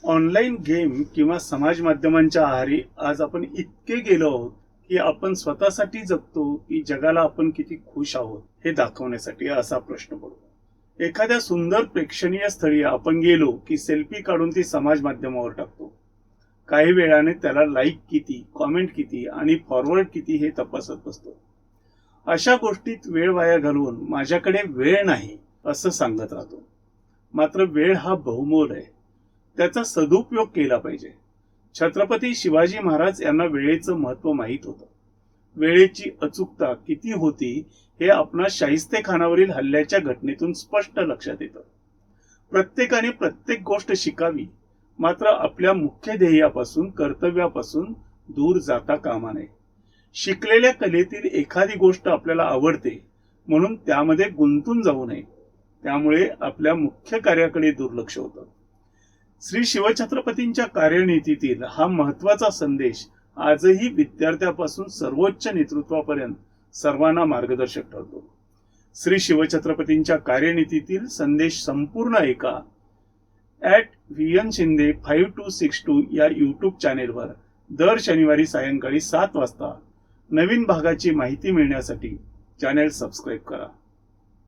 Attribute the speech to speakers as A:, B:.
A: Online game किंवा समाज माध्यमांच्या आहारी आज आपण इतके गेलो आहोत की आपण स्वतःसाठी जगतो की जगाला आपण किती खुश आहोत हे दाखवण्यासाठी असा प्रश्न पडतो। एखाद्या सुंदर प्रेक्षणीय स्थळी आपण गेलो की सेल्फी काढून ती समाज माध्यमावर टाकतो। काही वेळाने त्याला लाईक किती, कॉमेंट किती आणि फॉरवर्ड किती हे तपासत बसतो। अशा गोष्टीत वेळ वाया घालवून माझ्याकडे वेळ नाही असं सांगत राहतो। मात्र वेळ हा बहुमोल आहे, त्याचा सदुपयोग केला पाहिजे। छत्रपती शिवाजी महाराज यांना वेळेचं महत्व माहीत होतं। वेळेची अचूकता किती होती हे आपणा शाहिस्तेखानावरील हल्ल्याच्या घटनेतून स्पष्ट लक्षात येतं। प्रत्येकाने प्रत्येक गोष्ट शिकावी, मात्र आपल्या मुख्य ध्येयापासून, कर्तव्यापासून दूर जाता कामा नये। शिकलेल्या कलेतील एखादी गोष्ट आपल्याला आवडते म्हणून त्यामध्ये गुंतून जाऊ नये, त्यामुळे आपल्या मुख्य कार्याकडे दुर्लक्ष होतं। श्री शिवछत्रपतींच्या कार्यनीतीतील हा महत्वाचा संदेश आजही विद्यार्थ्यापासून सर्वोच्च नेतृत्वापर्यंत सर्वांना मार्गदर्शक ठरतो। श्री शिवछत्रपतींच्या कार्यनीतीतील संदेश संपूर्ण ऐका @VN Shinde 5262 या यूट्यूब चॅनेलवर दर शनिवारी सायंकाळी 7 वाजता नवीन भागाची माहिती मिळण्यासाठी चॅनेल सबस्क्राईब करा।